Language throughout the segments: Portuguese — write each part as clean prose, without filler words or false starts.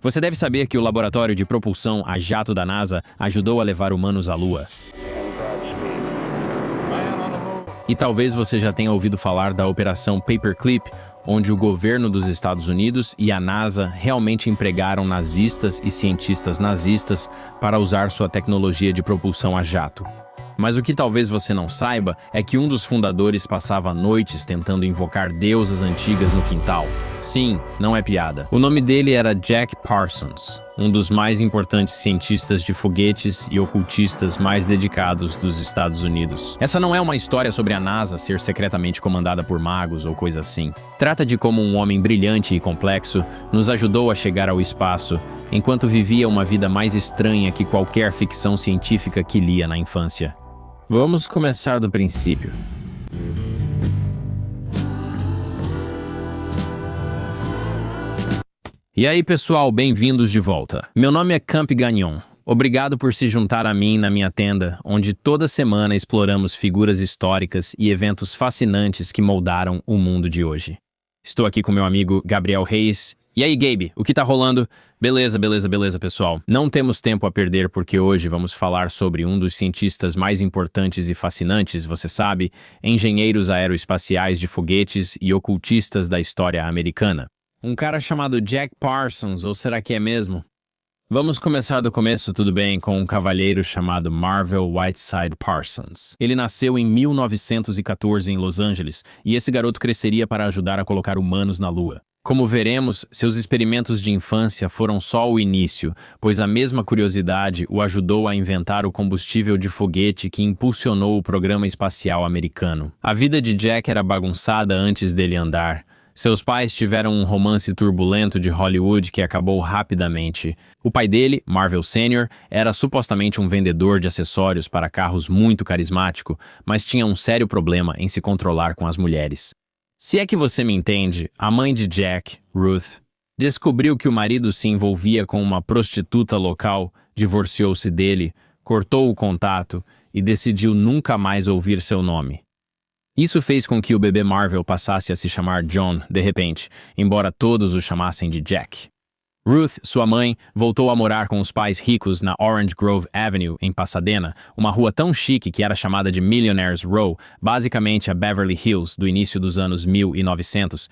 Você deve saber que o laboratório de propulsão a jato da NASA ajudou a levar humanos à Lua. E talvez você já tenha ouvido falar da Operação Paperclip, onde o governo dos Estados Unidos e a NASA realmente empregaram nazistas e cientistas nazistas para usar sua tecnologia de propulsão a jato. Mas o que talvez você não saiba é que um dos fundadores passava noites tentando invocar deusas antigas no quintal. Sim, não é piada. O nome dele era Jack Parsons, um dos mais importantes cientistas de foguetes e ocultistas mais dedicados dos Estados Unidos. Essa não é uma história sobre a NASA ser secretamente comandada por magos ou coisa assim. Trata de como um homem brilhante e complexo nos ajudou a chegar ao espaço, enquanto vivia uma vida mais estranha que qualquer ficção científica que lia na infância. Vamos começar do princípio. E aí, pessoal, bem-vindos de volta. Meu nome é Camp Gagnon. Obrigado por se juntar a mim na minha tenda, onde toda semana exploramos figuras históricas e eventos fascinantes que moldaram o mundo de hoje. Estou aqui com meu amigo Gabriel Reis. E aí, Gabe, o que tá rolando? Beleza, pessoal. Não temos tempo a perder porque hoje vamos falar sobre um dos cientistas mais importantes e fascinantes, você sabe, engenheiros aeroespaciais de foguetes e ocultistas da história americana. Um cara chamado Jack Parsons, ou será que é mesmo? Vamos começar do começo, tudo bem, com um cavalheiro chamado Marvel Whiteside Parsons. Ele nasceu em 1914 em Los Angeles, e esse garoto cresceria para ajudar a colocar humanos na Lua. Como veremos, seus experimentos de infância foram só o início, pois a mesma curiosidade o ajudou a inventar o combustível de foguete que impulsionou o programa espacial americano. A vida de Jack era bagunçada antes dele andar. Seus pais tiveram um romance turbulento de Hollywood que acabou rapidamente. O pai dele, Marvel Sr., era supostamente um vendedor de acessórios para carros muito carismático, mas tinha um sério problema em se controlar com as mulheres. Se é que você me entende, a mãe de Jack, Ruth, descobriu que o marido se envolvia com uma prostituta local, divorciou-se dele, cortou o contato e decidiu nunca mais ouvir seu nome. Isso fez com que o bebê Marvel passasse a se chamar John, de repente, embora todos o chamassem de Jack. Ruth, sua mãe, voltou a morar com os pais ricos na Orange Grove Avenue, em Pasadena, uma rua tão chique que era chamada de Millionaire's Row, basicamente a Beverly Hills do início dos anos 1900.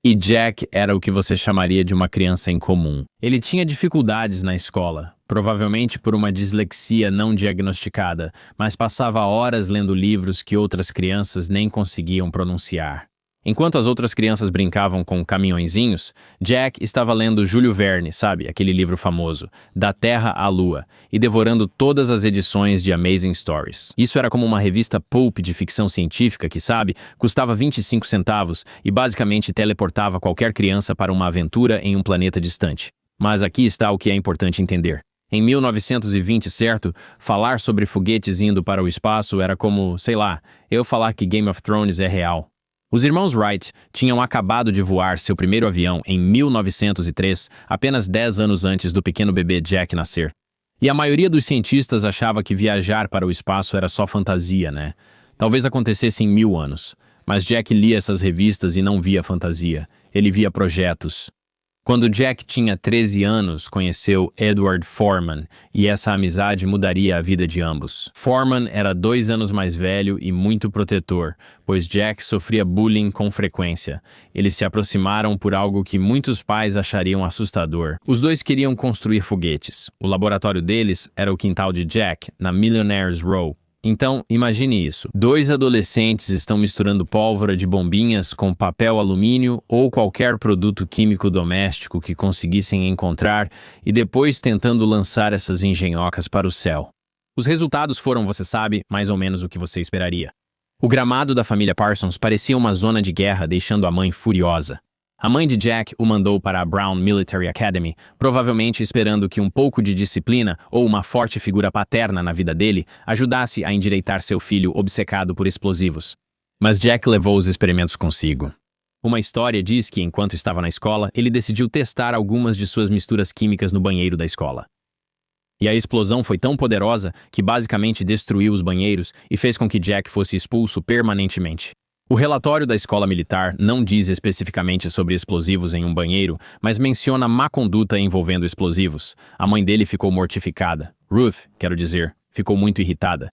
E Jack era o que você chamaria de uma criança incomum. Ele tinha dificuldades na escola, provavelmente por uma dislexia não diagnosticada, mas passava horas lendo livros que outras crianças nem conseguiam pronunciar. Enquanto as outras crianças brincavam com caminhõezinhos, Jack estava lendo Júlio Verne, sabe, aquele livro famoso, Da Terra à Lua, e devorando todas as edições de Amazing Stories. Isso era como uma revista pulp de ficção científica que, sabe, custava 25 centavos e basicamente teleportava qualquer criança para uma aventura em um planeta distante. Mas aqui está o que é importante entender. Em 1920, certo, falar sobre foguetes indo para o espaço era como, sei lá, eu falar que Game of Thrones é real. Os irmãos Wright tinham acabado de voar seu primeiro avião em 1903, apenas 10 anos antes do pequeno bebê Jack nascer. E a maioria dos cientistas achava que viajar para o espaço era só fantasia, né? Talvez acontecesse em 1000 anos. Mas Jack lia essas revistas e não via fantasia. Ele via projetos. Quando Jack tinha 13 anos, conheceu Edward Foreman, e essa amizade mudaria a vida de ambos. Foreman era 2 anos mais velho e muito protetor, pois Jack sofria bullying com frequência. Eles se aproximaram por algo que muitos pais achariam assustador. Os dois queriam construir foguetes. O laboratório deles era o quintal de Jack, na Millionaire's Row. Então, imagine isso. 2 adolescentes estão misturando pólvora de bombinhas com papel alumínio ou qualquer produto químico doméstico que conseguissem encontrar e depois tentando lançar essas engenhocas para o céu. Os resultados foram, você sabe, mais ou menos o que você esperaria. O gramado da família Parsons parecia uma zona de guerra, deixando a mãe furiosa. A mãe de Jack o mandou para a Brown Military Academy, provavelmente esperando que um pouco de disciplina ou uma forte figura paterna na vida dele ajudasse a endireitar seu filho obcecado por explosivos. Mas Jack levou os experimentos consigo. Uma história diz que, enquanto estava na escola, ele decidiu testar algumas de suas misturas químicas no banheiro da escola. E a explosão foi tão poderosa que basicamente destruiu os banheiros e fez com que Jack fosse expulso permanentemente. O relatório da escola militar não diz especificamente sobre explosivos em um banheiro, mas menciona má conduta envolvendo explosivos. A mãe dele ficou mortificada. Ruth, quero dizer, ficou muito irritada.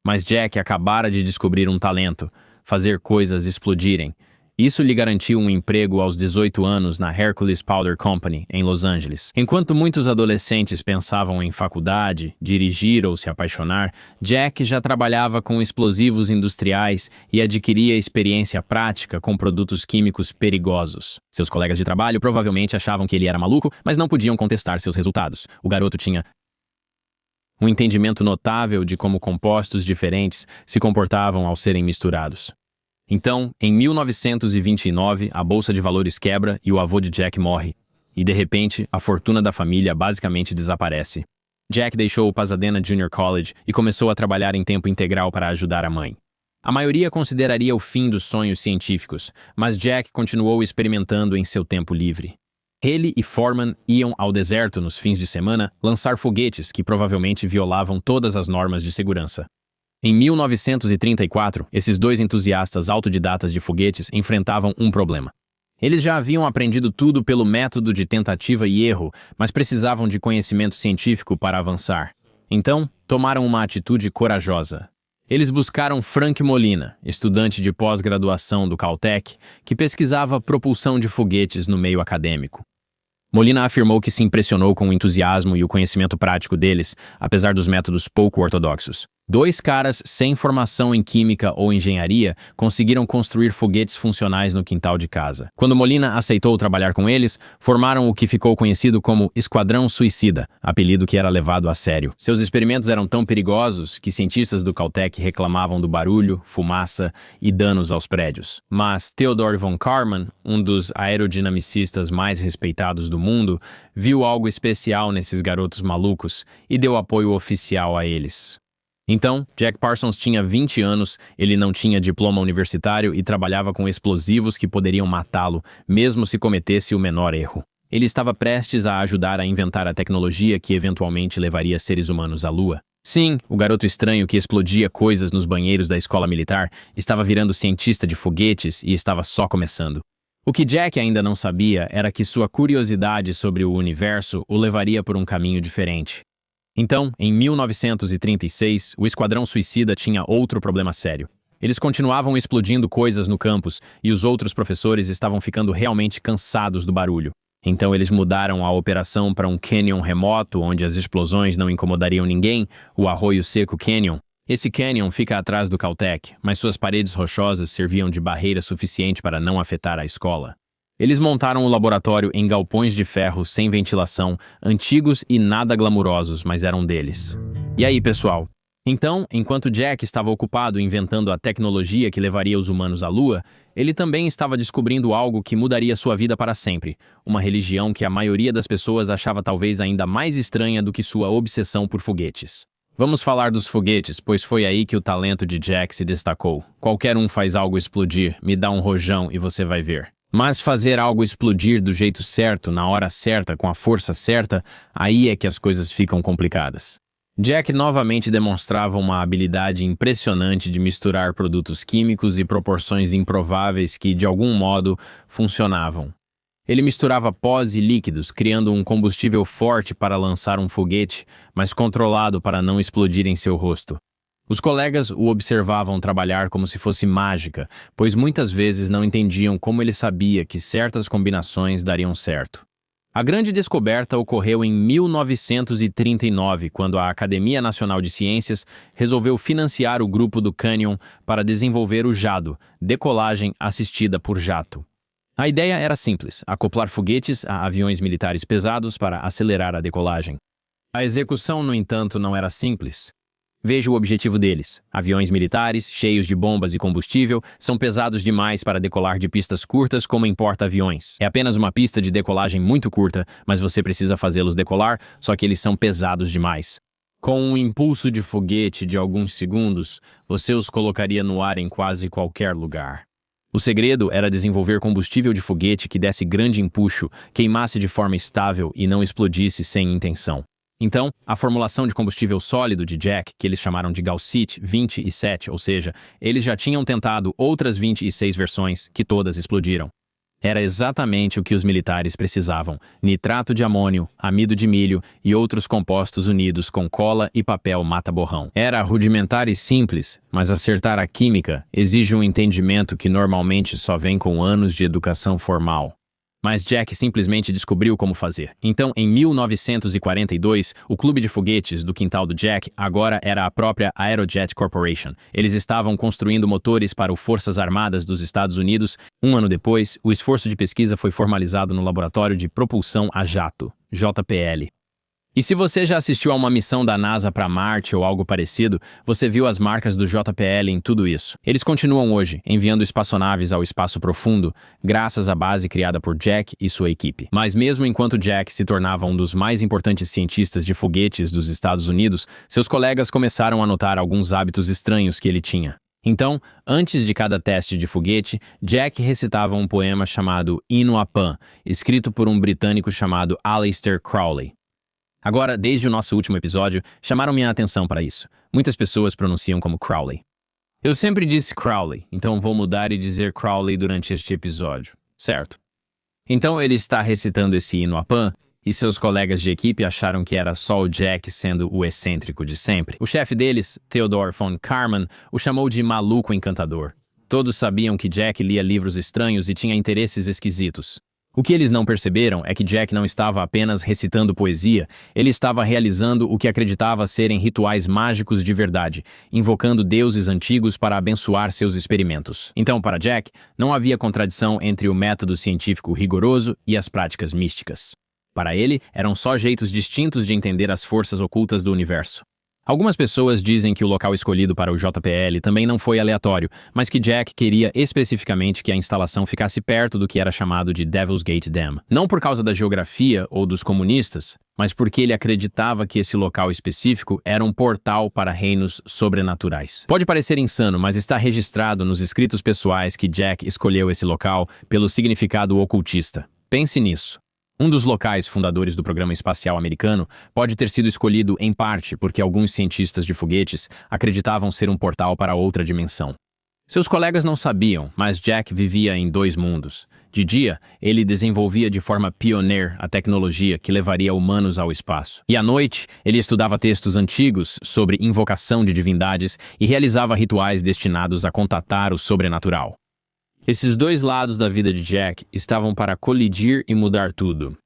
Mas Jack acabara de descobrir um talento: fazer coisas explodirem. Isso lhe garantiu um emprego aos 18 anos na Hercules Powder Company, em Los Angeles. Enquanto muitos adolescentes pensavam em faculdade, dirigir ou se apaixonar, Jack já trabalhava com explosivos industriais e adquiria experiência prática com produtos químicos perigosos. Seus colegas de trabalho provavelmente achavam que ele era maluco, mas não podiam contestar seus resultados. O garoto tinha um entendimento notável de como compostos diferentes se comportavam ao serem misturados. Então, em 1929, a Bolsa de Valores quebra e o avô de Jack morre. E, de repente, a fortuna da família basicamente desaparece. Jack deixou o Pasadena Junior College e começou a trabalhar em tempo integral para ajudar a mãe. A maioria consideraria o fim dos sonhos científicos, mas Jack continuou experimentando em seu tempo livre. Ele e Foreman iam ao deserto nos fins de semana lançar foguetes que provavelmente violavam todas as normas de segurança. Em 1934, esses dois entusiastas autodidatas de foguetes enfrentavam um problema. Eles já haviam aprendido tudo pelo método de tentativa e erro, mas precisavam de conhecimento científico para avançar. Então, tomaram uma atitude corajosa. Eles buscaram Frank Molina, estudante de pós-graduação do Caltech, que pesquisava propulsão de foguetes no meio acadêmico. Molina afirmou que se impressionou com o entusiasmo e o conhecimento prático deles, apesar dos métodos pouco ortodoxos. Dois caras sem formação em química ou engenharia conseguiram construir foguetes funcionais no quintal de casa. Quando Molina aceitou trabalhar com eles, formaram o que ficou conhecido como Esquadrão Suicida, apelido que era levado a sério. Seus experimentos eram tão perigosos que cientistas do Caltech reclamavam do barulho, fumaça e danos aos prédios. Mas Theodore von Karman, um dos aerodinamicistas mais respeitados do mundo, viu algo especial nesses garotos malucos e deu apoio oficial a eles. Então, Jack Parsons tinha 20 anos, ele não tinha diploma universitário e trabalhava com explosivos que poderiam matá-lo, mesmo se cometesse o menor erro. Ele estava prestes a ajudar a inventar a tecnologia que eventualmente levaria seres humanos à Lua. Sim, o garoto estranho que explodia coisas nos banheiros da escola militar estava virando cientista de foguetes e estava só começando. O que Jack ainda não sabia era que sua curiosidade sobre o universo o levaria por um caminho diferente. Então, em 1936, o Esquadrão Suicida tinha outro problema sério. Eles continuavam explodindo coisas no campus e os outros professores estavam ficando realmente cansados do barulho. Então eles mudaram a operação para um canyon remoto onde as explosões não incomodariam ninguém, o Arroio Seco Canyon. Esse canyon fica atrás do Caltech, mas suas paredes rochosas serviam de barreira suficiente para não afetar a escola. Eles montaram o laboratório em galpões de ferro sem ventilação, antigos e nada glamurosos, mas eram deles. E aí, pessoal? Então, enquanto Jack estava ocupado inventando a tecnologia que levaria os humanos à Lua, ele também estava descobrindo algo que mudaria sua vida para sempre, uma religião que a maioria das pessoas achava talvez ainda mais estranha do que sua obsessão por foguetes. Vamos falar dos foguetes, pois foi aí que o talento de Jack se destacou. Qualquer um faz algo explodir, me dá um rojão e você vai ver. Mas fazer algo explodir do jeito certo, na hora certa, com a força certa, aí é que as coisas ficam complicadas. Jack novamente demonstrava uma habilidade impressionante de misturar produtos químicos e proporções improváveis que, de algum modo, funcionavam. Ele misturava pós e líquidos, criando um combustível forte para lançar um foguete, mas controlado para não explodir em seu rosto. Os colegas o observavam trabalhar como se fosse mágica, pois muitas vezes não entendiam como ele sabia que certas combinações dariam certo. A grande descoberta ocorreu em 1939, quando a Academia Nacional de Ciências resolveu financiar o grupo do Canyon para desenvolver o JADO, decolagem assistida por jato. A ideia era simples: acoplar foguetes a aviões militares pesados para acelerar a decolagem. A execução, no entanto, não era simples. Veja o objetivo deles. Aviões militares, cheios de bombas e combustível, são pesados demais para decolar de pistas curtas como em porta-aviões. É apenas uma pista de decolagem muito curta, mas você precisa fazê-los decolar, só que eles são pesados demais. Com um impulso de foguete de alguns segundos, você os colocaria no ar em quase qualquer lugar. O segredo era desenvolver combustível de foguete que desse grande empuxo, queimasse de forma estável e não explodisse sem intenção. Então, a formulação de combustível sólido de Jack, que eles chamaram de Gaussite 27, ou seja, eles já tinham tentado outras 26 versões, que todas explodiram. Era exatamente o que os militares precisavam: nitrato de amônio, amido de milho e outros compostos unidos com cola e papel mata-borrão. Era rudimentar e simples, mas acertar a química exige um entendimento que normalmente só vem com anos de educação formal. Mas Jack simplesmente descobriu como fazer. Então, em 1942, o clube de foguetes do quintal do Jack agora era a própria Aerojet Corporation. Eles estavam construindo motores para as Forças Armadas dos Estados Unidos. Um ano depois, o esforço de pesquisa foi formalizado no Laboratório de Propulsão a Jato, JPL. E se você já assistiu a uma missão da NASA para Marte ou algo parecido, você viu as marcas do JPL em tudo isso. Eles continuam hoje, enviando espaçonaves ao espaço profundo, graças à base criada por Jack e sua equipe. Mas mesmo enquanto Jack se tornava um dos mais importantes cientistas de foguetes dos Estados Unidos, seus colegas começaram a notar alguns hábitos estranhos que ele tinha. Então, antes de cada teste de foguete, Jack recitava um poema chamado Hino a Pan, escrito por um britânico chamado Aleister Crowley. Agora, desde o nosso último episódio, chamaram minha atenção para isso. Muitas pessoas pronunciam como Crowley. Eu sempre disse Crowley, então vou mudar e dizer Crowley durante este episódio, certo? Então ele está recitando esse hino a Pan, e seus colegas de equipe acharam que era só o Jack sendo o excêntrico de sempre. O chefe deles, Theodor von Karman, o chamou de maluco encantador. Todos sabiam que Jack lia livros estranhos e tinha interesses esquisitos. O que eles não perceberam é que Jack não estava apenas recitando poesia, ele estava realizando o que acreditava serem rituais mágicos de verdade, invocando deuses antigos para abençoar seus experimentos. Então, para Jack, não havia contradição entre o método científico rigoroso e as práticas místicas. Para ele, eram só jeitos distintos de entender as forças ocultas do universo. Algumas pessoas dizem que o local escolhido para o JPL também não foi aleatório, mas que Jack queria especificamente que a instalação ficasse perto do que era chamado de Devil's Gate Dam. Não por causa da geografia ou dos comunistas, mas porque ele acreditava que esse local específico era um portal para reinos sobrenaturais. Pode parecer insano, mas está registrado nos escritos pessoais que Jack escolheu esse local pelo significado ocultista. Pense nisso. Um dos locais fundadores do programa espacial americano pode ter sido escolhido em parte porque alguns cientistas de foguetes acreditavam ser um portal para outra dimensão. Seus colegas não sabiam, mas Jack vivia em dois mundos. De dia, ele desenvolvia de forma pioneira a tecnologia que levaria humanos ao espaço. E à noite, ele estudava textos antigos sobre invocação de divindades e realizava rituais destinados a contatar o sobrenatural. Esses dois lados da vida de Jack estavam para colidir e mudar tudo.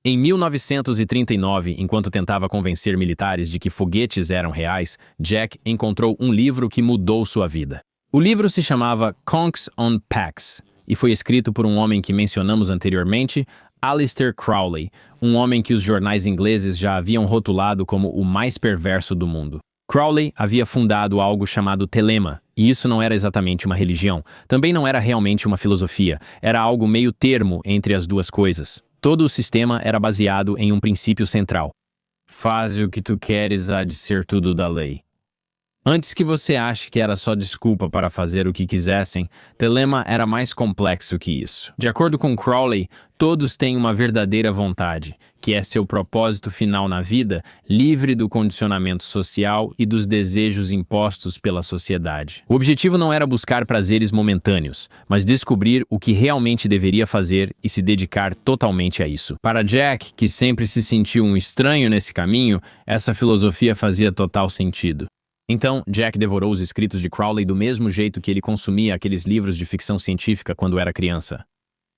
Em 1939, enquanto tentava convencer militares de que foguetes eram reais, Jack encontrou um livro que mudou sua vida. O livro se chamava Conchs on Pax e foi escrito por um homem que mencionamos anteriormente, Aleister Crowley, um homem que os jornais ingleses já haviam rotulado como o mais perverso do mundo. Crowley havia fundado algo chamado Telema, e isso não era exatamente uma religião, também não era realmente uma filosofia, era algo meio termo entre as duas coisas. Todo o sistema era baseado em um princípio central. Faze o que tu queres, há de ser tudo da lei. Antes que você ache que era só desculpa para fazer o que quisessem, Telema era mais complexo que isso. De acordo com Crowley, todos têm uma verdadeira vontade, que é seu propósito final na vida, livre do condicionamento social e dos desejos impostos pela sociedade. O objetivo não era buscar prazeres momentâneos, mas descobrir o que realmente deveria fazer e se dedicar totalmente a isso. Para Jack, que sempre se sentiu um estranho nesse caminho, essa filosofia fazia total sentido. Então, Jack devorou os escritos de Crowley do mesmo jeito que ele consumia aqueles livros de ficção científica quando era criança.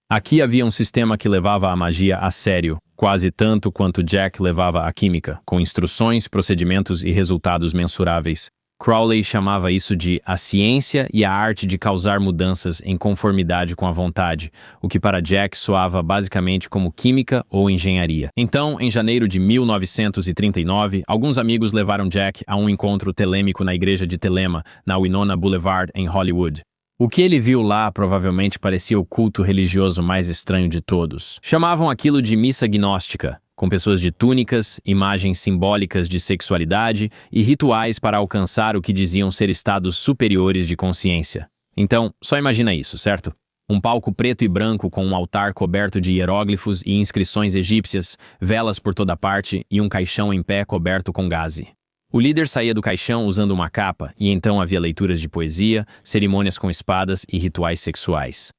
Aqui havia um sistema que levava a magia a sério, quase tanto quanto Jack levava a química, com instruções, procedimentos e resultados mensuráveis. Crowley chamava isso de a ciência e a arte de causar mudanças em conformidade com a vontade, o que para Jack soava basicamente como química ou engenharia. Então, em janeiro de 1939, alguns amigos levaram Jack a um encontro telêmico na igreja de Telema, na Winona Boulevard, em Hollywood. O que ele viu lá provavelmente parecia o culto religioso mais estranho de todos. Chamavam aquilo de missa gnóstica, com pessoas de túnicas, imagens simbólicas de sexualidade e rituais para alcançar o que diziam ser estados superiores de consciência. Então, só imagina isso, certo? Um palco preto e branco com um altar coberto de hieróglifos e inscrições egípcias, velas por toda parte e um caixão em pé coberto com gaze. O líder saía do caixão usando uma capa, e então havia leituras de poesia, cerimônias com espadas e rituais sexuais.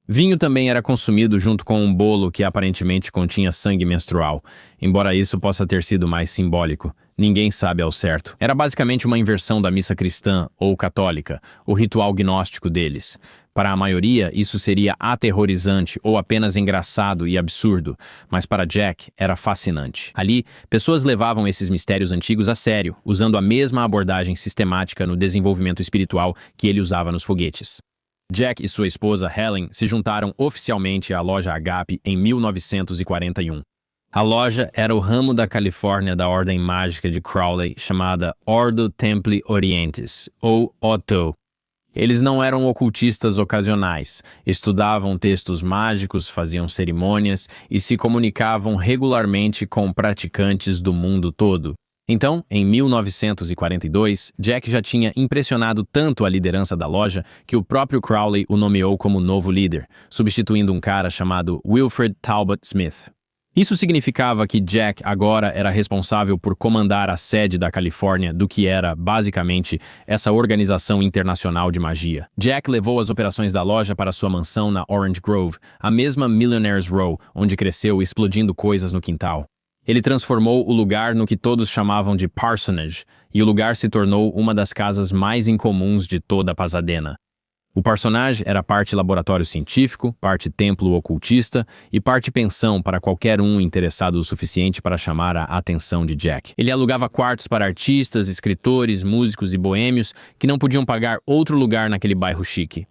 Vinho também era consumido junto com um bolo que aparentemente continha sangue menstrual, embora isso possa ter sido mais simbólico. Ninguém sabe ao certo. Era basicamente uma inversão da missa cristã ou católica, o ritual gnóstico deles. Para a maioria, isso seria aterrorizante ou apenas engraçado e absurdo, mas para Jack era fascinante. Ali, pessoas levavam esses mistérios antigos a sério, usando a mesma abordagem sistemática no desenvolvimento espiritual que ele usava nos foguetes. Jack e sua esposa Helen se juntaram oficialmente à loja Agape em 1941. A loja era o ramo da Califórnia da Ordem Mágica de Crowley, chamada Ordo Templi Orientis, ou OTO. Eles não eram ocultistas ocasionais, estudavam textos mágicos, faziam cerimônias e se comunicavam regularmente com praticantes do mundo todo. Então, em 1942, Jack já tinha impressionado tanto a liderança da loja que o próprio Crowley o nomeou como novo líder, substituindo um cara chamado Wilfred Talbot Smith. Isso significava que Jack agora era responsável por comandar a sede da Califórnia do que era, basicamente, essa organização internacional de magia. Jack levou as operações da loja para sua mansão na Orange Grove, a mesma Millionaires Row, onde cresceu explodindo coisas no quintal. Ele transformou o lugar no que todos chamavam de parsonage, e o lugar se tornou uma das casas mais incomuns de toda a Pasadena. O parsonage era parte laboratório científico, parte templo ocultista e parte pensão para qualquer um interessado o suficiente para chamar a atenção de Jack. Ele alugava quartos para artistas, escritores, músicos e boêmios que não podiam pagar outro lugar naquele bairro chique.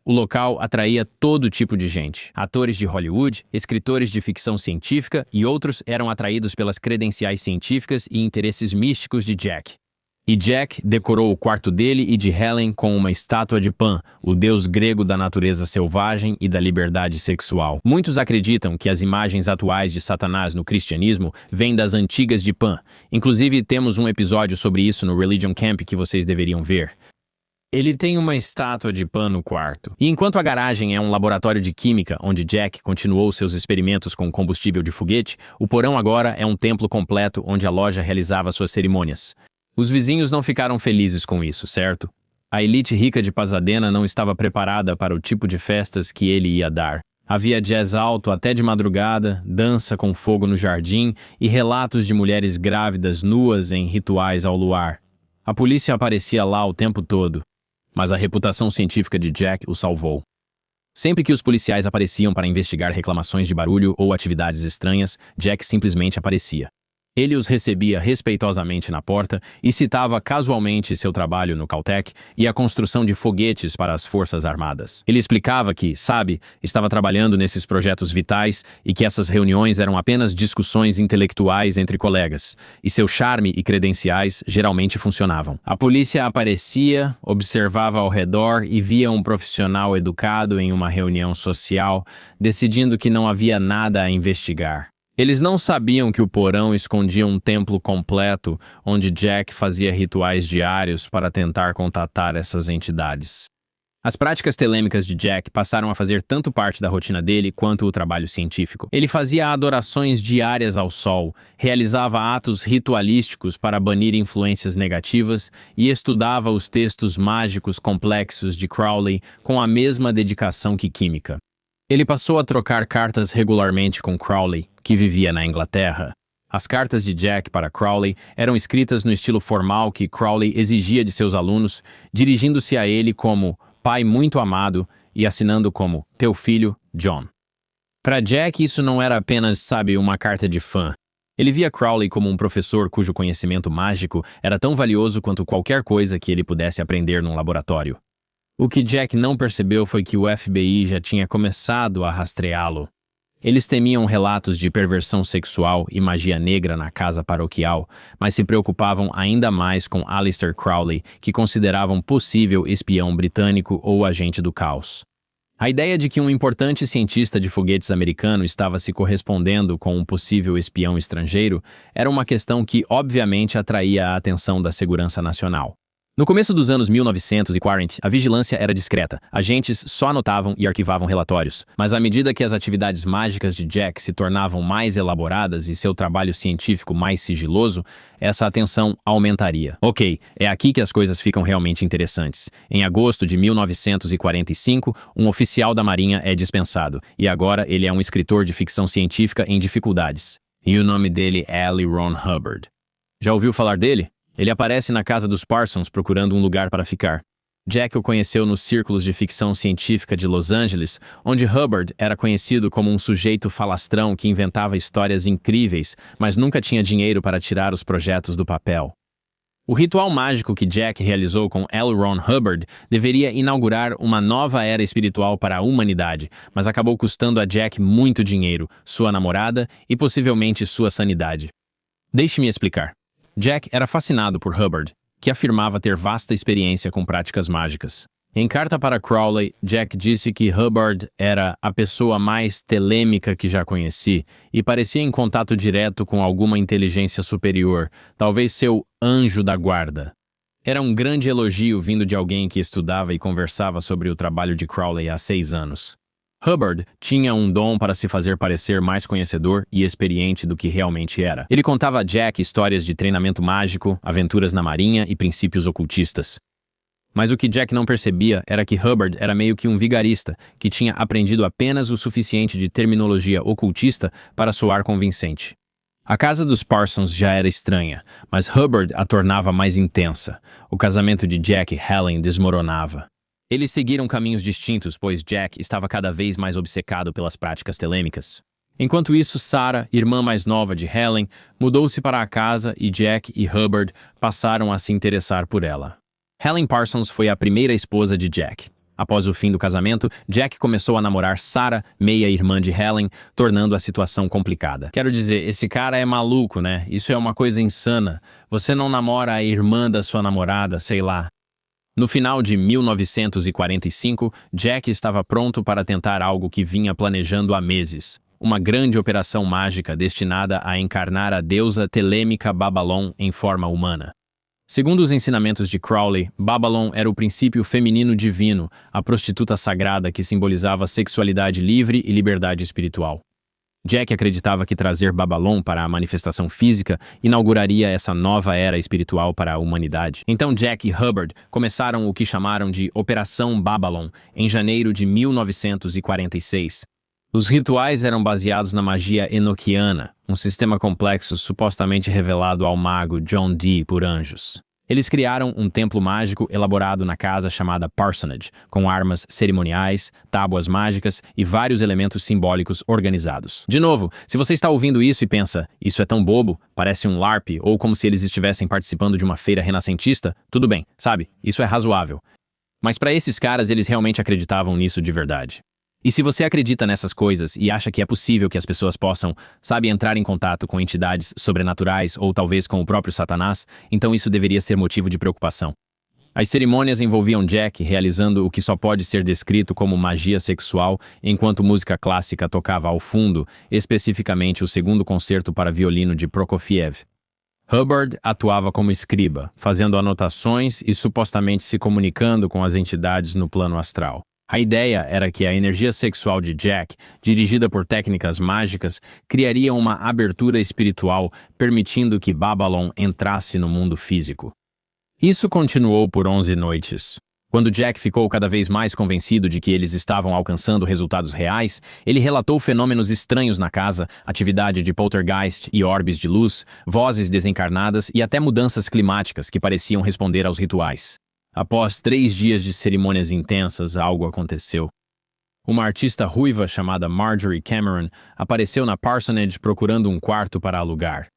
O local atraía todo tipo de gente. Atores de Hollywood, escritores de ficção científica e outros eram atraídos pelas credenciais científicas e interesses místicos de Jack. E Jack decorou o quarto dele e de Helen com uma estátua de Pan, o deus grego da natureza selvagem e da liberdade sexual. Muitos acreditam que as imagens atuais de Satanás no cristianismo vêm das antigas de Pan. Inclusive, temos um episódio sobre isso no Religion Camp que vocês deveriam ver. Ele tem uma estátua de Pan no quarto. E enquanto a garagem é um laboratório de química onde Jack continuou seus experimentos com combustível de foguete, o porão agora é um templo completo onde a loja realizava suas cerimônias. Os vizinhos não ficaram felizes com isso, certo? A elite rica de Pasadena não estava preparada para o tipo de festas que ele ia dar. Havia jazz alto até de madrugada, dança com fogo no jardim e relatos de mulheres grávidas nuas em rituais ao luar. A polícia aparecia lá o tempo todo. Mas a reputação científica de Jack o salvou. Sempre que os policiais apareciam para investigar reclamações de barulho ou atividades estranhas, Jack simplesmente aparecia. Ele os recebia respeitosamente na porta e citava casualmente seu trabalho no Caltech e a construção de foguetes para as Forças Armadas. Ele explicava que, estava trabalhando nesses projetos vitais e que essas reuniões eram apenas discussões intelectuais entre colegas, e seu charme e credenciais geralmente funcionavam. A polícia aparecia, observava ao redor e via um profissional educado em uma reunião social, decidindo que não havia nada a investigar. Eles não sabiam que o porão escondia um templo completo onde Jack fazia rituais diários para tentar contatar essas entidades. As práticas telêmicas de Jack passaram a fazer tanto parte da rotina dele quanto o trabalho científico. Ele fazia adorações diárias ao sol, realizava atos ritualísticos para banir influências negativas e estudava os textos mágicos complexos de Crowley com a mesma dedicação que química. Ele passou a trocar cartas regularmente com Crowley, que vivia na Inglaterra. As cartas de Jack para Crowley eram escritas no estilo formal que Crowley exigia de seus alunos, dirigindo-se a ele como pai muito amado e assinando como teu filho, John. Para Jack, isso não era apenas, uma carta de fã. Ele via Crowley como um professor cujo conhecimento mágico era tão valioso quanto qualquer coisa que ele pudesse aprender num laboratório. O que Jack não percebeu foi que o FBI já tinha começado a rastreá-lo. Eles temiam relatos de perversão sexual e magia negra na casa paroquial, mas se preocupavam ainda mais com Aleister Crowley, que consideravam possível espião britânico ou agente do caos. A ideia de que um importante cientista de foguetes americano estava se correspondendo com um possível espião estrangeiro era uma questão que, obviamente, atraía a atenção da segurança nacional. No começo dos anos 1940, a vigilância era discreta. Agentes só anotavam e arquivavam relatórios. Mas à medida que as atividades mágicas de Jack se tornavam mais elaboradas e seu trabalho científico mais sigiloso, essa atenção aumentaria. Ok, é aqui que as coisas ficam realmente interessantes. Em agosto de 1945, um oficial da Marinha é dispensado, e agora ele é um escritor de ficção científica em dificuldades. E o nome dele é L. Ron Hubbard. Já ouviu falar dele? Ele aparece na casa dos Parsons procurando um lugar para ficar. Jack o conheceu nos círculos de ficção científica de Los Angeles, onde Hubbard era conhecido como um sujeito falastrão que inventava histórias incríveis, mas nunca tinha dinheiro para tirar os projetos do papel. O ritual mágico que Jack realizou com L. Ron Hubbard deveria inaugurar uma nova era espiritual para a humanidade, mas acabou custando a Jack muito dinheiro, sua namorada e possivelmente sua sanidade. Deixe-me explicar. Jack era fascinado por Hubbard, que afirmava ter vasta experiência com práticas mágicas. Em carta para Crowley, Jack disse que Hubbard era a pessoa mais telêmica que já conheci e parecia em contato direto com alguma inteligência superior, talvez seu anjo da guarda. Era um grande elogio vindo de alguém que estudava e conversava sobre o trabalho de Crowley há 6 anos. Hubbard tinha um dom para se fazer parecer mais conhecedor e experiente do que realmente era. Ele contava a Jack histórias de treinamento mágico, aventuras na marinha e princípios ocultistas. Mas o que Jack não percebia era que Hubbard era meio que um vigarista, que tinha aprendido apenas o suficiente de terminologia ocultista para soar convincente. A casa dos Parsons já era estranha, mas Hubbard a tornava mais intensa. O casamento de Jack e Helen desmoronava. Eles seguiram caminhos distintos, pois Jack estava cada vez mais obcecado pelas práticas telêmicas. Enquanto isso, Sarah, irmã mais nova de Helen, mudou-se para a casa e Jack e Hubbard passaram a se interessar por ela. Helen Parsons foi a primeira esposa de Jack. Após o fim do casamento, Jack começou a namorar Sarah, meia-irmã de Helen, tornando a situação complicada. Quero dizer, esse cara é maluco, né? Isso é uma coisa insana. Você não namora a irmã da sua namorada, sei lá. No final de 1945, Jack estava pronto para tentar algo que vinha planejando há meses. Uma grande operação mágica destinada a encarnar a deusa telêmica Babylon em forma humana. Segundo os ensinamentos de Crowley, Babylon era o princípio feminino divino, a prostituta sagrada que simbolizava sexualidade livre e liberdade espiritual. Jack acreditava que trazer Babylon para a manifestação física inauguraria essa nova era espiritual para a humanidade. Então Jack e Hubbard começaram o que chamaram de Operação Babylon em janeiro de 1946. Os rituais eram baseados na magia enoquiana, um sistema complexo supostamente revelado ao mago John Dee por anjos. Eles criaram um templo mágico elaborado na casa chamada Parsonage, com armas cerimoniais, tábuas mágicas e vários elementos simbólicos organizados. De novo, se você está ouvindo isso e pensa, isso é tão bobo, parece um LARP, ou como se eles estivessem participando de uma feira renascentista, tudo bem, sabe? Isso é razoável. Mas para esses caras, eles realmente acreditavam nisso de verdade. E se você acredita nessas coisas e acha que é possível que as pessoas possam, sabe, entrar em contato com entidades sobrenaturais ou talvez com o próprio Satanás, então isso deveria ser motivo de preocupação. As cerimônias envolviam Jack realizando o que só pode ser descrito como magia sexual, enquanto música clássica tocava ao fundo, especificamente o segundo concerto para violino de Prokofiev. Hubbard atuava como escriba, fazendo anotações e supostamente se comunicando com as entidades no plano astral. A ideia era que a energia sexual de Jack, dirigida por técnicas mágicas, criaria uma abertura espiritual, permitindo que Babylon entrasse no mundo físico. Isso continuou por 11 noites. Quando Jack ficou cada vez mais convencido de que eles estavam alcançando resultados reais, ele relatou fenômenos estranhos na casa, atividade de poltergeist e orbes de luz, vozes desencarnadas e até mudanças climáticas que pareciam responder aos rituais. Após 3 dias de cerimônias intensas, algo aconteceu. Uma artista ruiva chamada Marjorie Cameron apareceu na Parsonage procurando um quarto para alugar.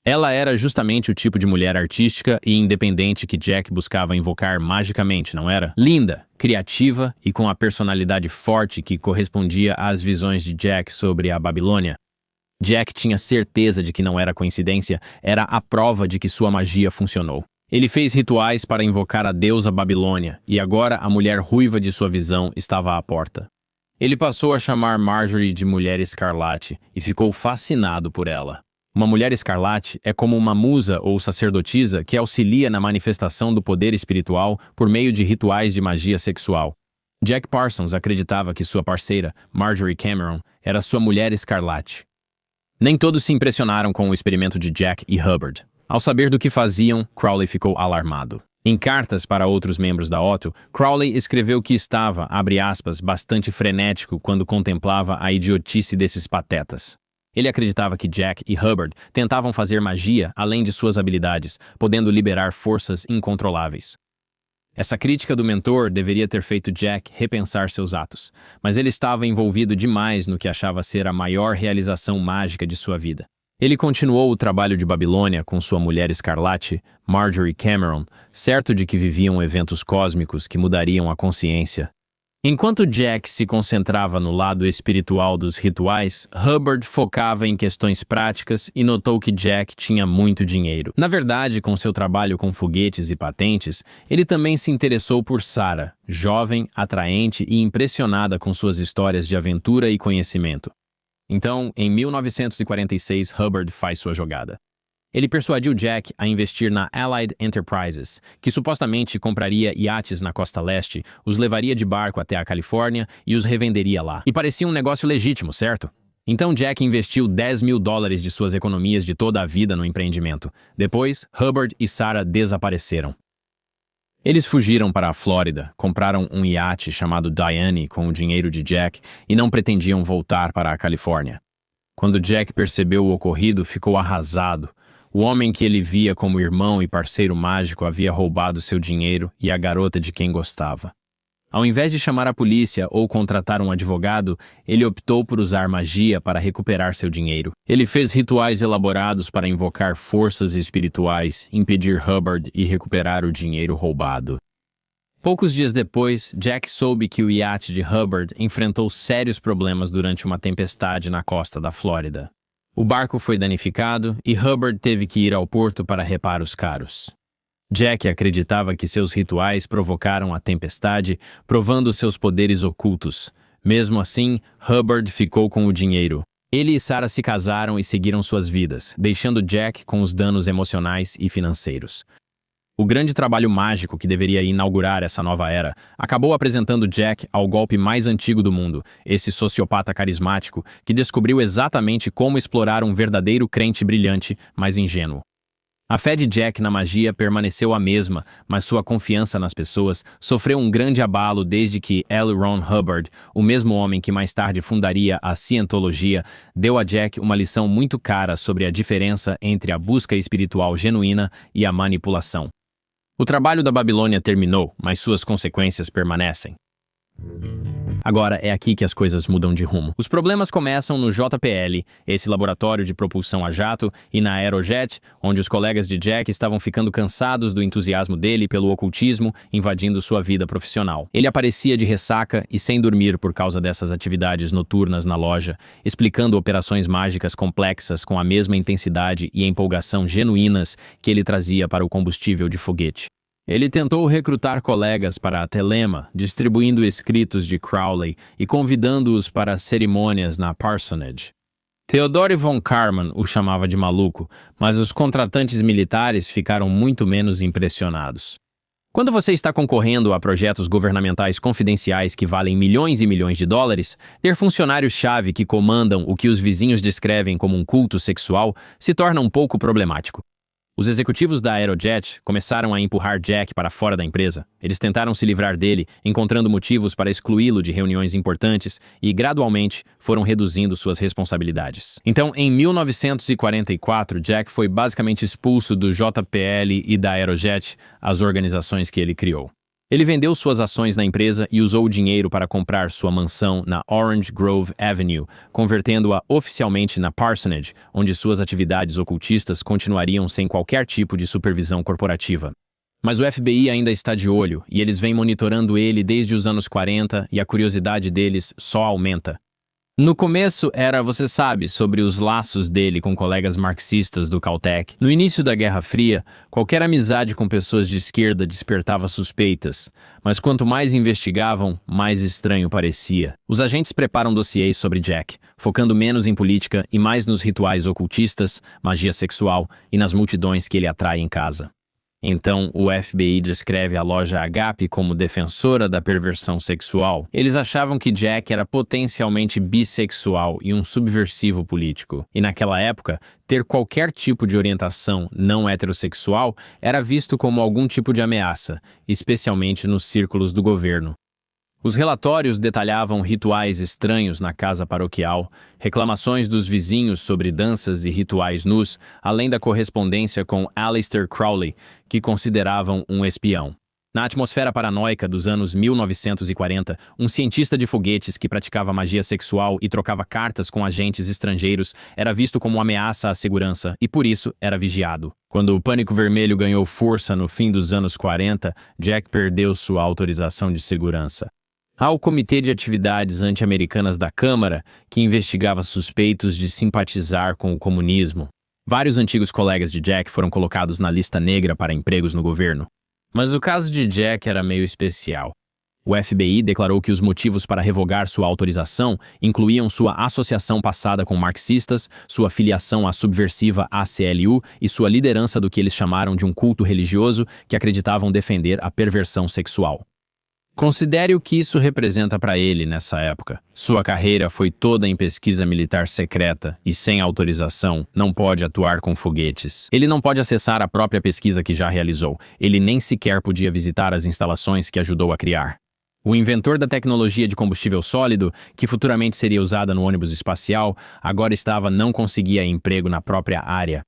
Ela era justamente o tipo de mulher artística e independente que Jack buscava invocar magicamente, não era? Linda, criativa e com a personalidade forte que correspondia às visões de Jack sobre a Babilônia. Jack tinha certeza de que não era coincidência, era a prova de que sua magia funcionou. Ele fez rituais para invocar a deusa Babilônia, e agora a mulher ruiva de sua visão estava à porta. Ele passou a chamar Marjorie de Mulher Escarlate e ficou fascinado por ela. Uma mulher escarlate é como uma musa ou sacerdotisa que auxilia na manifestação do poder espiritual por meio de rituais de magia sexual. Jack Parsons acreditava que sua parceira, Marjorie Cameron, era sua mulher escarlate. Nem todos se impressionaram com o experimento de Jack e Hubbard. Ao saber do que faziam, Crowley ficou alarmado. Em cartas para outros membros da Otto, Crowley escreveu que estava, abre aspas, bastante frenético quando contemplava a idiotice desses patetas. Ele acreditava que Jack e Hubbard tentavam fazer magia além de suas habilidades, podendo liberar forças incontroláveis. Essa crítica do mentor deveria ter feito Jack repensar seus atos, mas ele estava envolvido demais no que achava ser a maior realização mágica de sua vida. Ele continuou o trabalho de Babilônia com sua mulher escarlate, Marjorie Cameron, certo de que viviam eventos cósmicos que mudariam a consciência. Enquanto Jack se concentrava no lado espiritual dos rituais, Hubbard focava em questões práticas e notou que Jack tinha muito dinheiro. Na verdade, com seu trabalho com foguetes e patentes, ele também se interessou por Sarah, jovem, atraente e impressionada com suas histórias de aventura e conhecimento. Então, em 1946, Hubbard faz sua jogada. Ele persuadiu Jack a investir na Allied Enterprises, que supostamente compraria iates na costa leste, os levaria de barco até a Califórnia e os revenderia lá. E parecia um negócio legítimo, certo? Então Jack investiu $10.000 de suas economias de toda a vida no empreendimento. Depois, Hubbard e Sarah desapareceram. Eles fugiram para a Flórida, compraram um iate chamado Diane com o dinheiro de Jack e não pretendiam voltar para a Califórnia. Quando Jack percebeu o ocorrido, ficou arrasado. O homem que ele via como irmão e parceiro mágico havia roubado seu dinheiro e a garota de quem gostava. Ao invés de chamar a polícia ou contratar um advogado, ele optou por usar magia para recuperar seu dinheiro. Ele fez rituais elaborados para invocar forças espirituais, impedir Hubbard e recuperar o dinheiro roubado. Poucos dias depois, Jack soube que o iate de Hubbard enfrentou sérios problemas durante uma tempestade na costa da Flórida. O barco foi danificado e Hubbard teve que ir ao porto para reparar os caros. Jack acreditava que seus rituais provocaram a tempestade, provando seus poderes ocultos. Mesmo assim, Hubbard ficou com o dinheiro. Ele e Sarah se casaram e seguiram suas vidas, deixando Jack com os danos emocionais e financeiros. O grande trabalho mágico que deveria inaugurar essa nova era acabou apresentando Jack ao golpe mais antigo do mundo, esse sociopata carismático que descobriu exatamente como explorar um verdadeiro crente brilhante, mas ingênuo. A fé de Jack na magia permaneceu a mesma, mas sua confiança nas pessoas sofreu um grande abalo desde que L. Ron Hubbard, o mesmo homem que mais tarde fundaria a Cientologia, deu a Jack uma lição muito cara sobre a diferença entre a busca espiritual genuína e a manipulação. O trabalho da Babilônia terminou, mas suas consequências permanecem. Agora é aqui que as coisas mudam de rumo. Os problemas começam no JPL, esse laboratório de propulsão a jato, e na Aerojet, onde os colegas de Jack estavam ficando cansados do entusiasmo dele pelo ocultismo invadindo sua vida profissional. Ele aparecia de ressaca e sem dormir por causa dessas atividades noturnas na loja, explicando operações mágicas complexas com a mesma intensidade e empolgação genuínas que ele trazia para o combustível de foguete. Ele tentou recrutar colegas para a Telema, distribuindo escritos de Crowley e convidando-os para cerimônias na Parsonage. Theodore von Karman o chamava de maluco, mas os contratantes militares ficaram muito menos impressionados. Quando você está concorrendo a projetos governamentais confidenciais que valem milhões e milhões de dólares, ter funcionários-chave que comandam o que os vizinhos descrevem como um culto sexual se torna um pouco problemático. Os executivos da Aerojet começaram a empurrar Jack para fora da empresa. Eles tentaram se livrar dele, encontrando motivos para excluí-lo de reuniões importantes e, gradualmente, foram reduzindo suas responsabilidades. Então, em 1944, Jack foi basicamente expulso do JPL e da Aerojet, as organizações que ele criou. Ele vendeu suas ações na empresa e usou o dinheiro para comprar sua mansão na Orange Grove Avenue, convertendo-a oficialmente na Parsonage, onde suas atividades ocultistas continuariam sem qualquer tipo de supervisão corporativa. Mas o FBI ainda está de olho, e eles vêm monitorando ele desde os anos 40 e a curiosidade deles só aumenta. No começo era, você sabe, sobre os laços dele com colegas marxistas do Caltech. No início da Guerra Fria, qualquer amizade com pessoas de esquerda despertava suspeitas, mas quanto mais investigavam, mais estranho parecia. Os agentes preparam dossiês sobre Jack, focando menos em política e mais nos rituais ocultistas, magia sexual e nas multidões que ele atrai em casa. Então, o FBI descreve a loja Agape como defensora da perversão sexual. Eles achavam que Jack era potencialmente bissexual e um subversivo político. E naquela época, ter qualquer tipo de orientação não heterossexual era visto como algum tipo de ameaça, especialmente nos círculos do governo. Os relatórios detalhavam rituais estranhos na casa paroquial, reclamações dos vizinhos sobre danças e rituais nus, além da correspondência com Aleister Crowley, que consideravam um espião. Na atmosfera paranoica dos anos 1940, um cientista de foguetes que praticava magia sexual e trocava cartas com agentes estrangeiros era visto como uma ameaça à segurança e, por isso, era vigiado. Quando o Pânico Vermelho ganhou força no fim dos anos 40, Jack perdeu sua autorização de segurança. Há o Comitê de Atividades Anti-Americanas da Câmara, que investigava suspeitos de simpatizar com o comunismo. Vários antigos colegas de Jack foram colocados na lista negra para empregos no governo. Mas o caso de Jack era meio especial. O FBI declarou que os motivos para revogar sua autorização incluíam sua associação passada com marxistas, sua filiação à subversiva ACLU e sua liderança do que eles chamaram de um culto religioso que acreditavam defender a perversão sexual. Considere o que isso representa para ele nessa época. Sua carreira foi toda em pesquisa militar secreta e, sem autorização, não pode atuar com foguetes. Ele não pode acessar a própria pesquisa que já realizou. Ele nem sequer podia visitar as instalações que ajudou a criar. O inventor da tecnologia de combustível sólido, que futuramente seria usada no ônibus espacial, agora não conseguia emprego na própria área.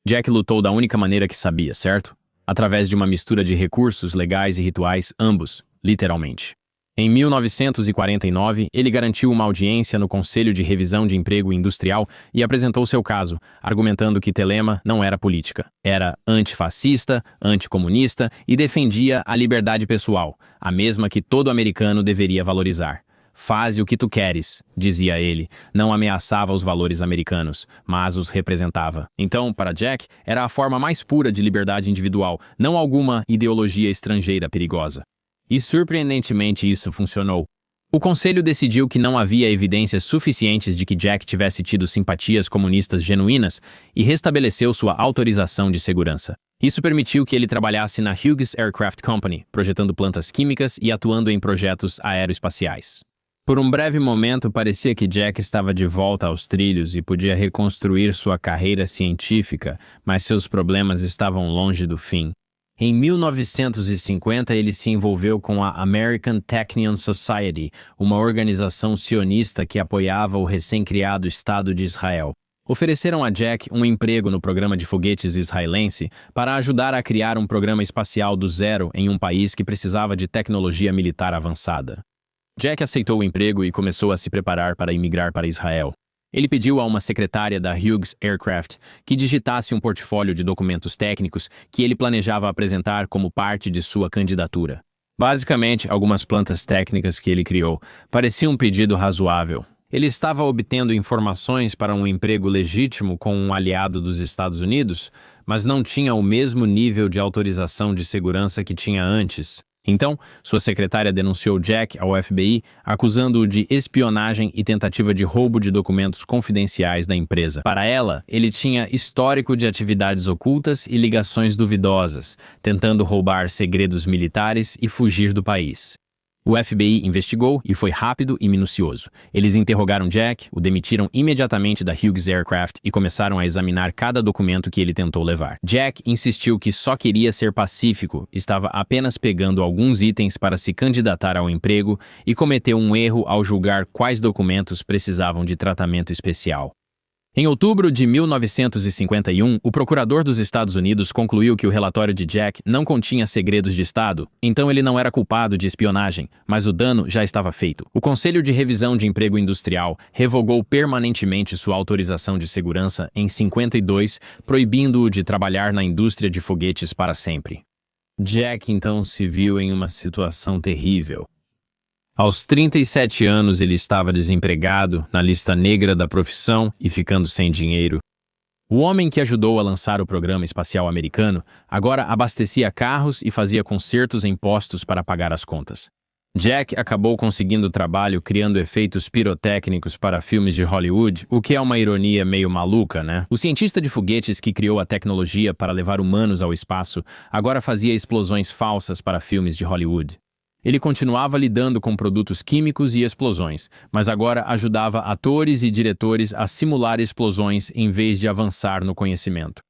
Jack lutou da única maneira que sabia, certo? Através de uma mistura de recursos legais e rituais, ambos. Literalmente. Em 1949, ele garantiu uma audiência no Conselho de Revisão de Emprego Industrial e apresentou seu caso, argumentando que Telema não era política. Era antifascista, anticomunista e defendia a liberdade pessoal, a mesma que todo americano deveria valorizar. Faze o que tu queres, dizia ele. Não ameaçava os valores americanos, mas os representava. Então, para Jack, era a forma mais pura de liberdade individual, não alguma ideologia estrangeira perigosa. E surpreendentemente isso funcionou. O conselho decidiu que não havia evidências suficientes de que Jack tivesse tido simpatias comunistas genuínas e restabeleceu sua autorização de segurança. Isso permitiu que ele trabalhasse na Hughes Aircraft Company, projetando plantas químicas e atuando em projetos aeroespaciais. Por um breve momento, parecia que Jack estava de volta aos trilhos e podia reconstruir sua carreira científica, mas seus problemas estavam longe do fim. Em 1950, ele se envolveu com a American Technion Society, uma organização sionista que apoiava o recém-criado Estado de Israel. Ofereceram a Jack um emprego no programa de foguetes israelense para ajudar a criar um programa espacial do zero em um país que precisava de tecnologia militar avançada. Jack aceitou o emprego e começou a se preparar para imigrar para Israel. Ele pediu a uma secretária da Hughes Aircraft que digitasse um portfólio de documentos técnicos que ele planejava apresentar como parte de sua candidatura. Basicamente, algumas plantas técnicas que ele criou pareciam um pedido razoável. Ele estava obtendo informações para um emprego legítimo com um aliado dos Estados Unidos, mas não tinha o mesmo nível de autorização de segurança que tinha antes. Então, sua secretária denunciou Jack ao FBI, acusando-o de espionagem e tentativa de roubo de documentos confidenciais da empresa. Para ela, ele tinha histórico de atividades ocultas e ligações duvidosas, tentando roubar segredos militares e fugir do país. O FBI investigou e foi rápido e minucioso. Eles interrogaram Jack, o demitiram imediatamente da Hughes Aircraft e começaram a examinar cada documento que ele tentou levar. Jack insistiu que só queria ser pacífico, estava apenas pegando alguns itens para se candidatar ao emprego e cometeu um erro ao julgar quais documentos precisavam de tratamento especial. Em outubro de 1951, o procurador dos Estados Unidos concluiu que o relatório de Jack não continha segredos de Estado, então ele não era culpado de espionagem, mas o dano já estava feito. O Conselho de Revisão de Emprego Industrial revogou permanentemente sua autorização de segurança em 52, proibindo-o de trabalhar na indústria de foguetes para sempre. Jack então se viu em uma situação terrível. Aos 37 anos, ele estava desempregado, na lista negra da profissão e ficando sem dinheiro. O homem que ajudou a lançar o programa espacial americano agora abastecia carros e fazia concertos em postos para pagar as contas. Jack acabou conseguindo trabalho criando efeitos pirotécnicos para filmes de Hollywood, o que é uma ironia meio maluca, né? O cientista de foguetes que criou a tecnologia para levar humanos ao espaço agora fazia explosões falsas para filmes de Hollywood. Ele continuava lidando com produtos químicos e explosões, mas agora ajudava atores e diretores a simular explosões em vez de avançar no conhecimento.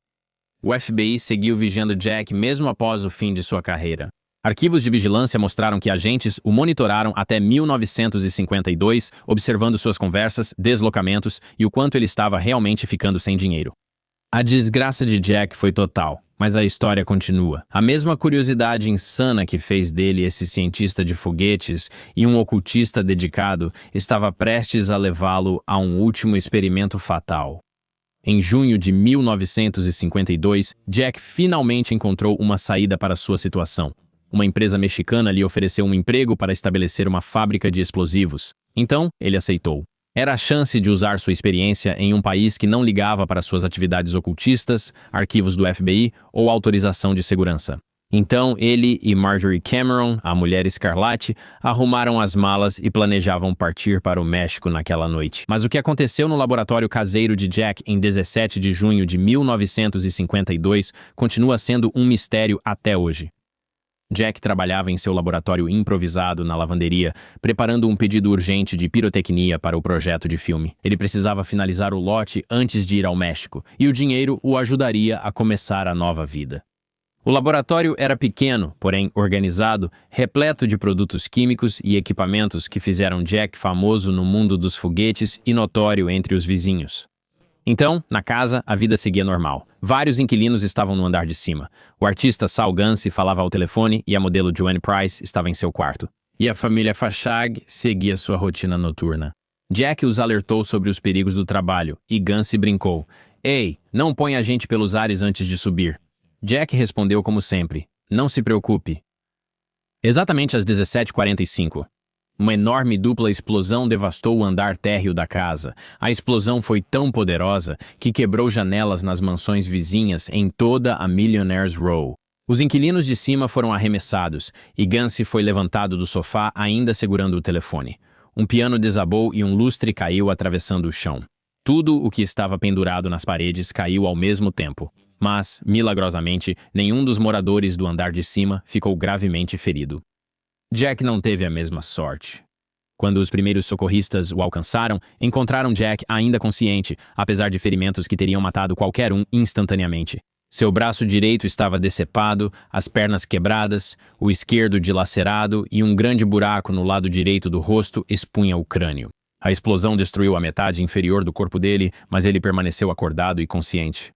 O FBI seguiu vigiando Jack mesmo após o fim de sua carreira. Arquivos de vigilância mostraram que agentes o monitoraram até 1952, observando suas conversas, deslocamentos e o quanto ele estava realmente ficando sem dinheiro. A desgraça de Jack foi total, mas a história continua. A mesma curiosidade insana que fez dele esse cientista de foguetes e um ocultista dedicado estava prestes a levá-lo a um último experimento fatal. Em junho de 1952, Jack finalmente encontrou uma saída para sua situação. Uma empresa mexicana lhe ofereceu um emprego para estabelecer uma fábrica de explosivos. Então, ele aceitou. Era a chance de usar sua experiência em um país que não ligava para suas atividades ocultistas, arquivos do FBI ou autorização de segurança. Então, ele e Marjorie Cameron, a mulher escarlate, arrumaram as malas e planejavam partir para o México naquela noite. Mas o que aconteceu no laboratório caseiro de Jack em 17 de junho de 1952 continua sendo um mistério até hoje. Jack trabalhava em seu laboratório improvisado na lavanderia, preparando um pedido urgente de pirotecnia para o projeto de filme. Ele precisava finalizar o lote antes de ir ao México, e o dinheiro o ajudaria a começar a nova vida. O laboratório era pequeno, porém organizado, repleto de produtos químicos e equipamentos que fizeram Jack famoso no mundo dos foguetes e notório entre os vizinhos. Então, na casa, a vida seguia normal. Vários inquilinos estavam no andar de cima. O artista Saul Ganci falava ao telefone e a modelo Joanne Price estava em seu quarto. E a família Fashag seguia sua rotina noturna. Jack os alertou sobre os perigos do trabalho e Ganci brincou. Ei, não põe a gente pelos ares antes de subir. Jack respondeu como sempre. Não se preocupe. Exatamente às 17h45. Uma enorme dupla explosão devastou o andar térreo da casa. A explosão foi tão poderosa que quebrou janelas nas mansões vizinhas em toda a Millionaires Row. Os inquilinos de cima foram arremessados e Ganci foi levantado do sofá ainda segurando o telefone. Um piano desabou e um lustre caiu atravessando o chão. Tudo o que estava pendurado nas paredes caiu ao mesmo tempo. Mas, milagrosamente, nenhum dos moradores do andar de cima ficou gravemente ferido. Jack não teve a mesma sorte. Quando os primeiros socorristas o alcançaram, encontraram Jack ainda consciente, apesar de ferimentos que teriam matado qualquer um instantaneamente. Seu braço direito estava decepado, as pernas quebradas, o esquerdo dilacerado e um grande buraco no lado direito do rosto expunha o crânio. A explosão destruiu a metade inferior do corpo dele, mas ele permaneceu acordado e consciente.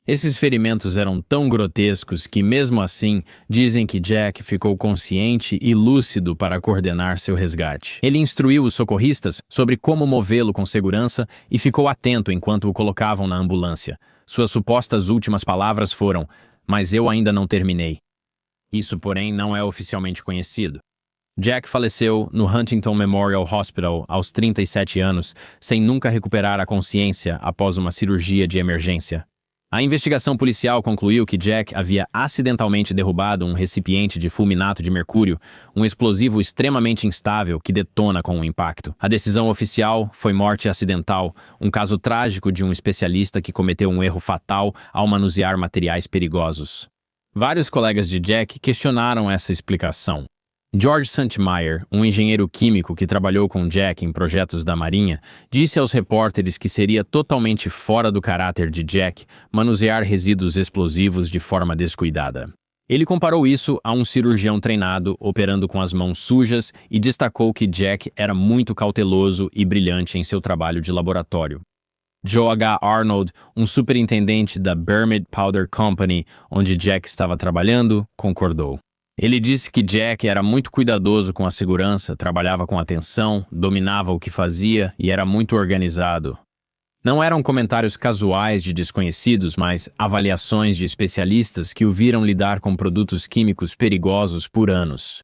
Esses ferimentos eram tão grotescos que, mesmo assim, dizem que Jack ficou consciente e lúcido para coordenar seu resgate. Ele instruiu os socorristas sobre como movê-lo com segurança e ficou atento enquanto o colocavam na ambulância. Suas supostas últimas palavras foram: "Mas eu ainda não terminei." Isso, porém, não é oficialmente conhecido. Jack faleceu no Huntington Memorial Hospital aos 37 anos, sem nunca recuperar a consciência após uma cirurgia de emergência. A investigação policial concluiu que Jack havia acidentalmente derrubado um recipiente de fulminato de mercúrio, um explosivo extremamente instável que detona com o impacto. A decisão oficial foi morte acidental, um caso trágico de um especialista que cometeu um erro fatal ao manusear materiais perigosos. Vários colegas de Jack questionaram essa explicação. George St. Meyer, um engenheiro químico que trabalhou com Jack em projetos da Marinha, disse aos repórteres que seria totalmente fora do caráter de Jack manusear resíduos explosivos de forma descuidada. Ele comparou isso a um cirurgião treinado operando com as mãos sujas e destacou que Jack era muito cauteloso e brilhante em seu trabalho de laboratório. Joe H. Arnold, um superintendente da Bermud Powder Company, onde Jack estava trabalhando, concordou. Ele disse que Jack era muito cuidadoso com a segurança, trabalhava com atenção, dominava o que fazia e era muito organizado. Não eram comentários casuais de desconhecidos, mas avaliações de especialistas que o viram lidar com produtos químicos perigosos por anos.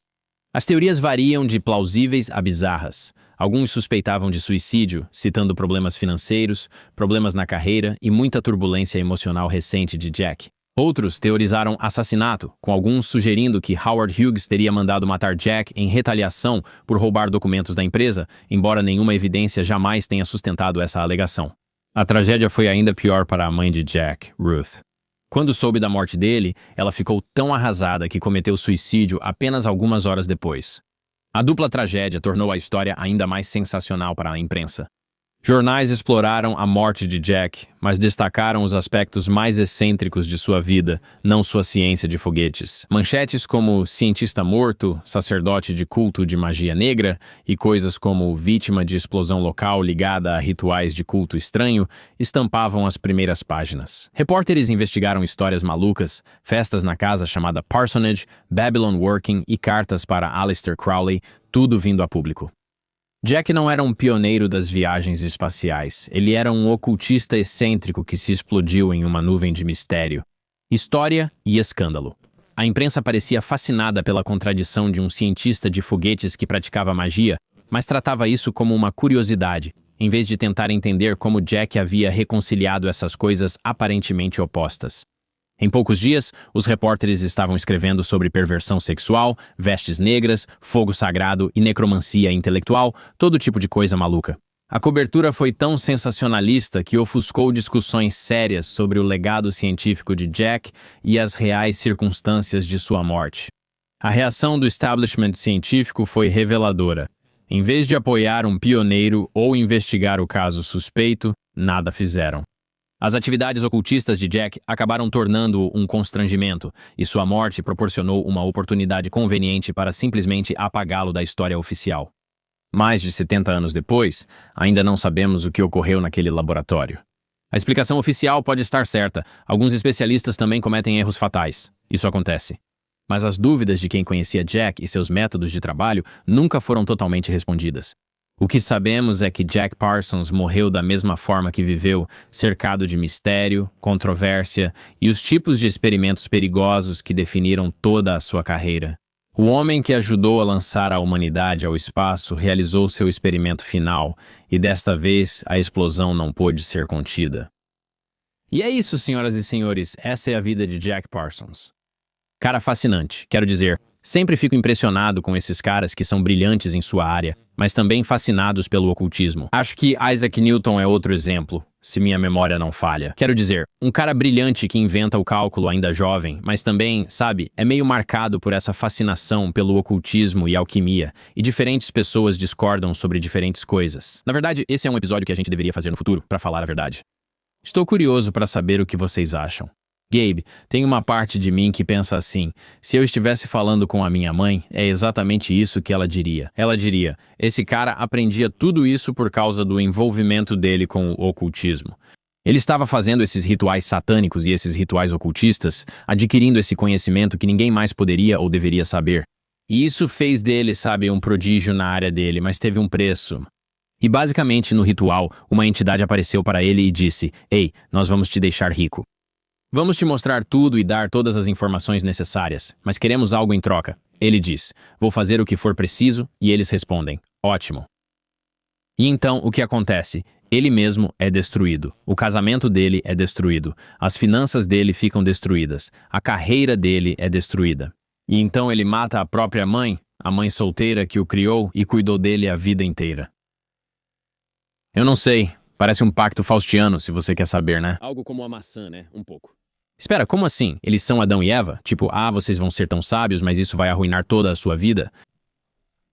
As teorias variam de plausíveis a bizarras. Alguns suspeitavam de suicídio, citando problemas financeiros, problemas na carreira e muita turbulência emocional recente de Jack. Outros teorizaram assassinato, com alguns sugerindo que Howard Hughes teria mandado matar Jack em retaliação por roubar documentos da empresa, embora nenhuma evidência jamais tenha sustentado essa alegação. A tragédia foi ainda pior para a mãe de Jack, Ruth. Quando soube da morte dele, ela ficou tão arrasada que cometeu suicídio apenas algumas horas depois. A dupla tragédia tornou a história ainda mais sensacional para a imprensa. Jornais exploraram a morte de Jack, mas destacaram os aspectos mais excêntricos de sua vida, não sua ciência de foguetes. Manchetes como cientista morto, sacerdote de culto de magia negra e coisas como vítima de explosão local ligada a rituais de culto estranho estampavam as primeiras páginas. Repórteres investigaram histórias malucas, festas na casa chamada Parsonage, Babylon Working e cartas para Aleister Crowley, tudo vindo a público. Jack não era um pioneiro das viagens espaciais. Ele era um ocultista excêntrico que se explodiu em uma nuvem de mistério, história e escândalo. A imprensa parecia fascinada pela contradição de um cientista de foguetes que praticava magia, mas tratava isso como uma curiosidade, em vez de tentar entender como Jack havia reconciliado essas coisas aparentemente opostas. Em poucos dias, os repórteres estavam escrevendo sobre perversão sexual, vestes negras, fogo sagrado e necromancia intelectual, todo tipo de coisa maluca. A cobertura foi tão sensacionalista que ofuscou discussões sérias sobre o legado científico de Jack e as reais circunstâncias de sua morte. A reação do establishment científico foi reveladora. Em vez de apoiar um pioneiro ou investigar o caso suspeito, nada fizeram. As atividades ocultistas de Jack acabaram tornando-o um constrangimento, e sua morte proporcionou uma oportunidade conveniente para simplesmente apagá-lo da história oficial. Mais de 70 anos depois, ainda não sabemos o que ocorreu naquele laboratório. A explicação oficial pode estar certa, alguns especialistas também cometem erros fatais. Isso acontece. Mas as dúvidas de quem conhecia Jack e seus métodos de trabalho nunca foram totalmente respondidas. O que sabemos é que Jack Parsons morreu da mesma forma que viveu, cercado de mistério, controvérsia e os tipos de experimentos perigosos que definiram toda a sua carreira. O homem que ajudou a lançar a humanidade ao espaço realizou seu experimento final, e desta vez a explosão não pôde ser contida. E é isso, senhoras e senhores, essa é a vida de Jack Parsons. Cara fascinante, quero dizer. Sempre fico impressionado com esses caras que são brilhantes em sua área, mas também fascinados pelo ocultismo. Acho que Isaac Newton é outro exemplo, se minha memória não falha. Quero dizer, um cara brilhante que inventa o cálculo ainda jovem, mas também, sabe, é meio marcado por essa fascinação pelo ocultismo e alquimia, e diferentes pessoas discordam sobre diferentes coisas. Na verdade, esse é um episódio que a gente deveria fazer no futuro, para falar a verdade. Estou curioso para saber o que vocês acham. Gabe, tem uma parte de mim que pensa assim, se eu estivesse falando com a minha mãe, é exatamente isso que ela diria. Ela diria, esse cara aprendia tudo isso por causa do envolvimento dele com o ocultismo. Ele estava fazendo esses rituais satânicos e esses rituais ocultistas, adquirindo esse conhecimento que ninguém mais poderia ou deveria saber. E isso fez dele, sabe, um prodígio na área dele, mas teve um preço. E basicamente, no ritual, uma entidade apareceu para ele e disse, ei, nós vamos te deixar rico. Vamos te mostrar tudo e dar todas as informações necessárias, mas queremos algo em troca. Ele diz, vou fazer o que for preciso, e eles respondem, ótimo. E então, o que acontece? Ele mesmo é destruído, o casamento dele é destruído, as finanças dele ficam destruídas, a carreira dele é destruída. E então ele mata a própria mãe, a mãe solteira que o criou e cuidou dele a vida inteira. Eu não sei, parece um pacto faustiano, se você quer saber, né? Algo como a maçã, né? Um pouco. Espera, como assim? Eles são Adão e Eva? Tipo, vocês vão ser tão sábios, mas isso vai arruinar toda a sua vida?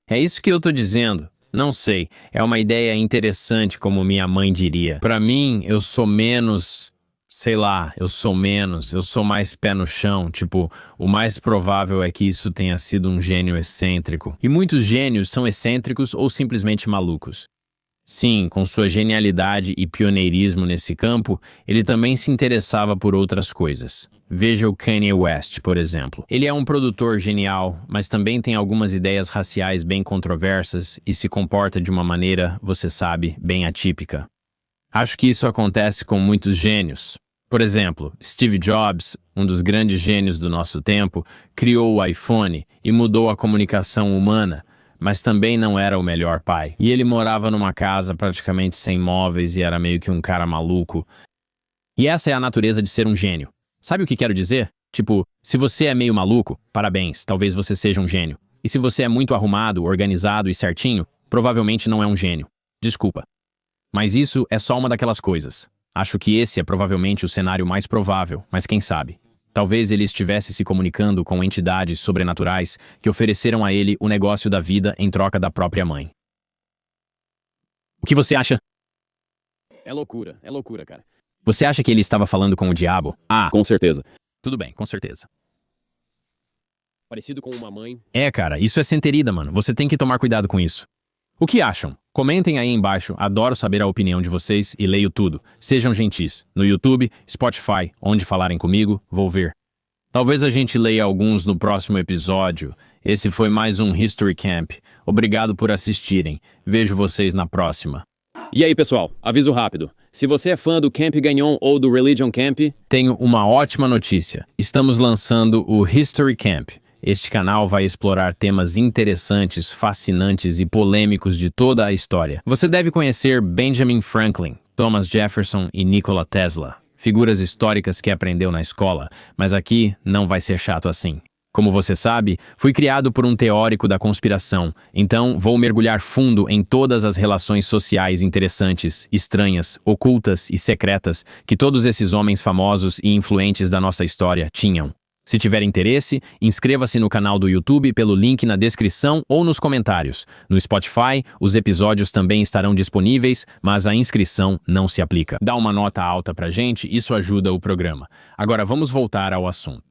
É isso que eu tô dizendo. Não sei. É uma ideia interessante, como minha mãe diria. Pra mim, eu sou menos... Sei lá, eu sou mais pé no chão. Tipo, o mais provável é que isso tenha sido um gênio excêntrico. E muitos gênios são excêntricos ou simplesmente malucos. Sim, com sua genialidade e pioneirismo nesse campo, ele também se interessava por outras coisas. Veja o Kanye West, por exemplo. Ele é um produtor genial, mas também tem algumas ideias raciais bem controversas e se comporta de uma maneira, você sabe, bem atípica. Acho que isso acontece com muitos gênios. Por exemplo, Steve Jobs, um dos grandes gênios do nosso tempo, criou o iPhone e mudou a comunicação humana, mas também não era o melhor pai. E ele morava numa casa praticamente sem móveis e era meio que um cara maluco. E essa é a natureza de ser um gênio. Sabe o que quero dizer? Tipo, se você é meio maluco, parabéns, talvez você seja um gênio. E se você é muito arrumado, organizado e certinho, provavelmente não é um gênio. Desculpa. Mas isso é só uma daquelas coisas. Acho que esse é provavelmente o cenário mais provável, mas quem sabe? Talvez ele estivesse se comunicando com entidades sobrenaturais que ofereceram a ele o negócio da vida em troca da própria mãe. O que você acha? É loucura, cara. Você acha que ele estava falando com o diabo? Ah, Com certeza. tudo bem, com certeza. Parecido com uma mãe. É, cara, isso é senterida, mano. Você tem que tomar cuidado com isso. O que acham? Comentem aí embaixo, adoro saber a opinião de vocês e leio tudo. Sejam gentis. No YouTube, Spotify, onde falarem comigo, vou ver. Talvez a gente leia alguns no próximo episódio. Esse foi mais um History Camp. Obrigado por assistirem. Vejo vocês na próxima. E aí, pessoal, aviso rápido. Se você é fã do Camp Gagnon ou do Religion Camp, Tenho uma ótima notícia. Estamos lançando o History Camp. Este canal vai explorar temas interessantes, fascinantes e polêmicos de toda a história. Você deve conhecer Benjamin Franklin, Thomas Jefferson e Nikola Tesla, figuras históricas que aprendeu na escola, mas aqui não vai ser chato assim. Como você sabe, fui criado por um teórico da conspiração, então vou mergulhar fundo em todas as relações sociais interessantes, estranhas, ocultas e secretas que todos esses homens famosos e influentes da nossa história tinham. Se tiver interesse, inscreva-se no canal do YouTube pelo link na descrição ou nos comentários. No Spotify, os episódios também estarão disponíveis, mas a inscrição não se aplica. Dá uma nota alta pra gente, isso ajuda o programa. Agora vamos voltar ao assunto.